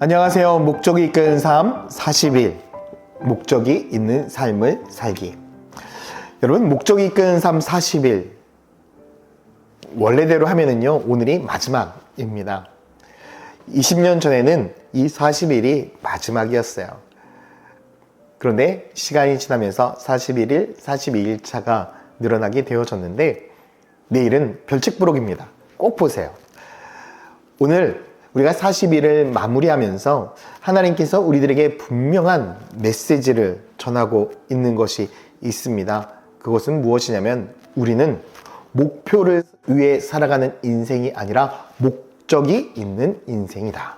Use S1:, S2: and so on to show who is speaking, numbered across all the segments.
S1: 안녕하세요. 목적이 이끄는 삶 40일. 목적이 있는 삶을 살기. 여러분, 목적이 이끄는 삶 40일. 원래대로 하면은요, 오늘이 마지막입니다. 20년 전에는 이 40일이 마지막이었어요. 그런데 시간이 지나면서 41일, 42일 차가 늘어나게 되어졌는데, 내일은 별책부록입니다. 꼭 보세요. 오늘 우리가 40일을 마무리하면서 하나님께서 우리들에게 분명한 메시지를 전하고 있는 것이 있습니다. 그것은 무엇이냐면 우리는 목표를 위해 살아가는 인생이 아니라 목적이 있는 인생이다.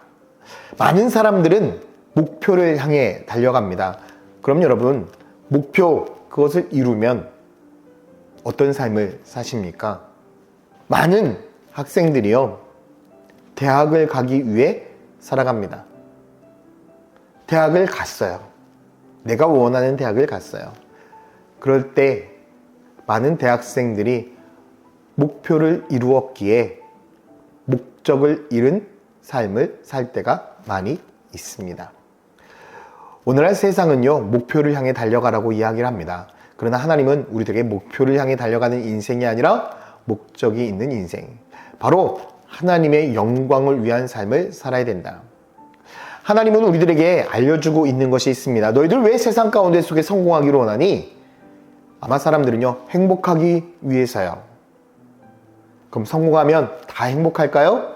S1: 많은 사람들은 목표를 향해 달려갑니다. 그럼 여러분, 목표 그것을 이루면 어떤 삶을 사십니까? 많은 학생들이요, 대학을 가기 위해 살아갑니다. 대학을 갔어요. 내가 원하는 대학을 갔어요. 그럴 때 많은 대학생들이 목표를 이루었기에 목적을 잃은 삶을 살 때가 많이 있습니다. 오늘날 세상은요, 목표를 향해 달려가라고 이야기를 합니다. 그러나 하나님은 우리들에게 목표를 향해 달려가는 인생이 아니라 목적이 있는 인생, 바로 하나님의 영광을 위한 삶을 살아야 된다. 하나님은 우리들에게 알려주고 있는 것이 있습니다. 너희들 왜 세상 가운데 속에 성공하기를 원하니? 아마 사람들은요, 행복하기 위해서요. 그럼 성공하면 다 행복할까요?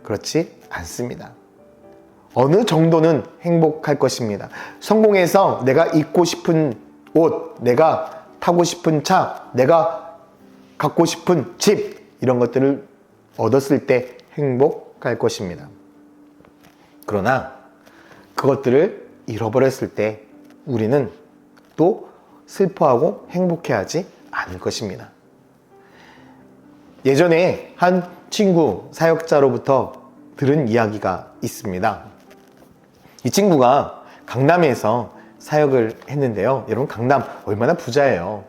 S1: 그렇지 않습니다. 어느 정도는 행복할 것입니다. 성공해서 내가 입고 싶은 옷, 내가 타고 싶은 차, 내가 갖고 싶은 집, 이런 것들을 얻었을 때 행복할 것입니다. 그러나 그것들을 잃어버렸을 때 우리는 또 슬퍼하고 행복해하지 않을 것입니다. 예전에 한 친구 사역자로부터 들은 이야기가 있습니다. 이 친구가 강남에서 사역을 했는데요. 여러분, 강남 얼마나 부자예요.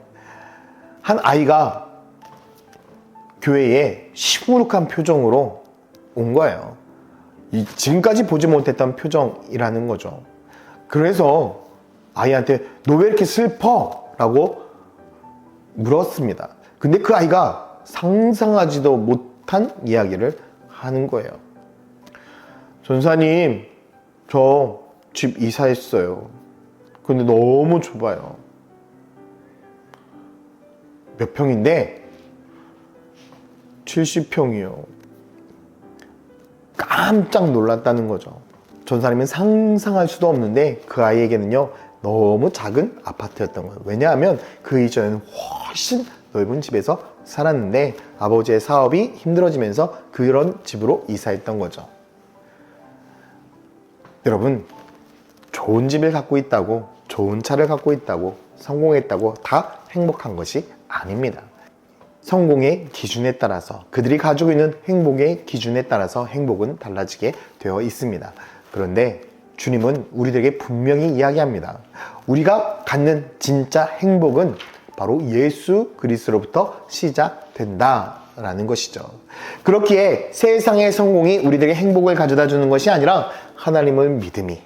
S1: 한 아이가 교회에 시무룩한 표정으로 온 거예요. 지금까지 보지 못했던 표정이라는 거죠. 그래서 아이한테 너 왜 이렇게 슬퍼? 라고 물었습니다. 근데 그 아이가 상상하지도 못한 이야기를 하는 거예요. 전사님, 저 집 이사했어요. 근데 너무 좁아요. 몇 평인데? 70평이요. 깜짝 놀랐다는 거죠. 전사님은 상상할 수도 없는데 그 아이에게는요, 너무 작은 아파트였던 거예요. 왜냐하면 그 이전에는 훨씬 넓은 집에서 살았는데 아버지의 사업이 힘들어지면서 그런 집으로 이사했던 거죠. 여러분, 좋은 집을 갖고 있다고, 좋은 차를 갖고 있다고, 성공했다고 다 행복한 것이 아닙니다. 성공의 기준에 따라서, 그들이 가지고 있는 행복의 기준에 따라서 행복은 달라지게 되어 있습니다. 그런데 주님은 우리들에게 분명히 이야기합니다. 우리가 갖는 진짜 행복은 바로 예수 그리스도로부터 시작된다라는 것이죠. 그렇기에 세상의 성공이 우리들에게 행복을 가져다 주는 것이 아니라 하나님을 믿음이,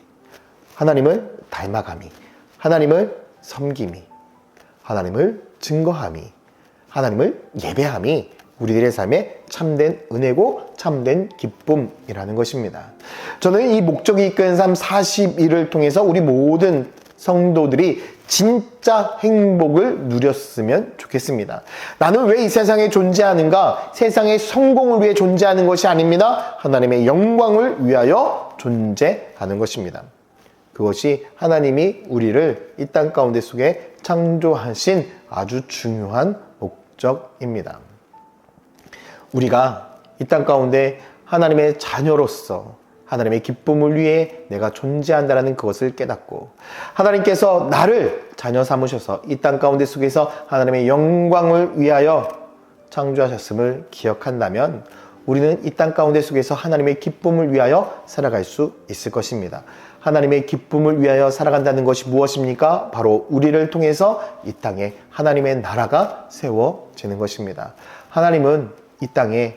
S1: 하나님을 닮아감이, 하나님을 섬김이, 하나님을 증거함이, 하나님을 예배함이 우리들의 삶에 참된 은혜고 참된 기쁨이라는 것입니다. 저는 이 목적이 이끄는 삶 40일을 통해서 우리 모든 성도들이 진짜 행복을 누렸으면 좋겠습니다. 나는 왜 이 세상에 존재하는가? 세상의 성공을 위해 존재하는 것이 아닙니다. 하나님의 영광을 위하여 존재하는 것입니다. 그것이 하나님이 우리를 이 땅 가운데 속에 창조하신 아주 중요한 목적입니다. 우리가 이 땅 가운데 하나님의 자녀로서 하나님의 기쁨을 위해 내가 존재한다는 그것을 깨닫고, 하나님께서 나를 자녀 삼으셔서 이 땅 가운데 속에서 하나님의 영광을 위하여 창조하셨음을 기억한다면 우리는 이 땅 가운데 속에서 하나님의 기쁨을 위하여 살아갈 수 있을 것입니다. 하나님의 기쁨을 위하여 살아간다는 것이 무엇입니까? 바로 우리를 통해서 이 땅에 하나님의 나라가 세워지는 것입니다. 하나님은 이 땅에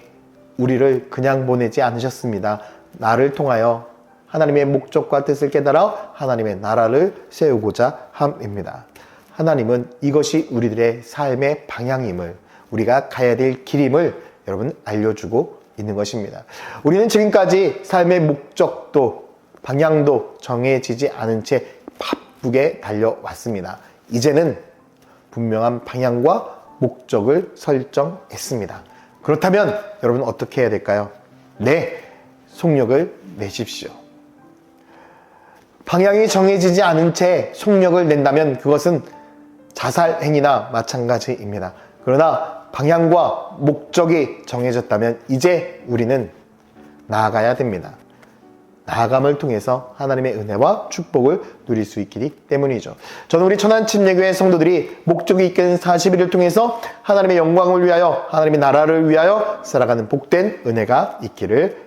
S1: 우리를 그냥 보내지 않으셨습니다. 나를 통하여 하나님의 목적과 뜻을 깨달아 하나님의 나라를 세우고자 함입니다. 하나님은 이것이 우리들의 삶의 방향임을, 우리가 가야 될 길임을 여러분 알려주고 있는 것입니다. 우리는 지금까지 삶의 목적도 방향도 정해지지 않은 채 바쁘게 달려왔습니다. 이제는 분명한 방향과 목적을 설정했습니다. 그렇다면 여러분 어떻게 해야 될까요? 네, 속력을 내십시오. 방향이 정해지지 않은 채 속력을 낸다면 그것은 자살 행위나 마찬가지입니다. 그러나 방향과 목적이 정해졌다면 이제 우리는 나아가야 됩니다. 나아감을 통해서 하나님의 은혜와 축복을 누릴 수 있기 때문이죠. 저는 우리 천안침례교회 성도들이 목적이 이끄는 40일을 통해서 하나님의 영광을 위하여, 하나님의 나라를 위하여 살아가는 복된 은혜가 있기를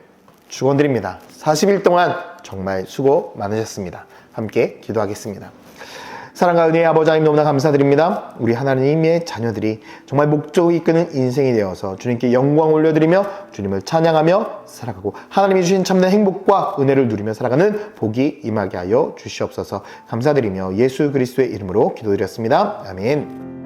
S1: 축원드립니다. 40일 동안 정말 수고 많으셨습니다. 함께 기도하겠습니다. 사랑과 은혜의 아버지 하나님 너무나 감사드립니다. 우리 하나님의 자녀들이 정말 목적이 이끄는 인생이 되어서 주님께 영광 올려드리며 주님을 찬양하며 살아가고 하나님이 주신 참된 행복과 은혜를 누리며 살아가는 복이 임하게 하여 주시옵소서. 감사드리며 예수 그리스도의 이름으로 기도드렸습니다. 아멘.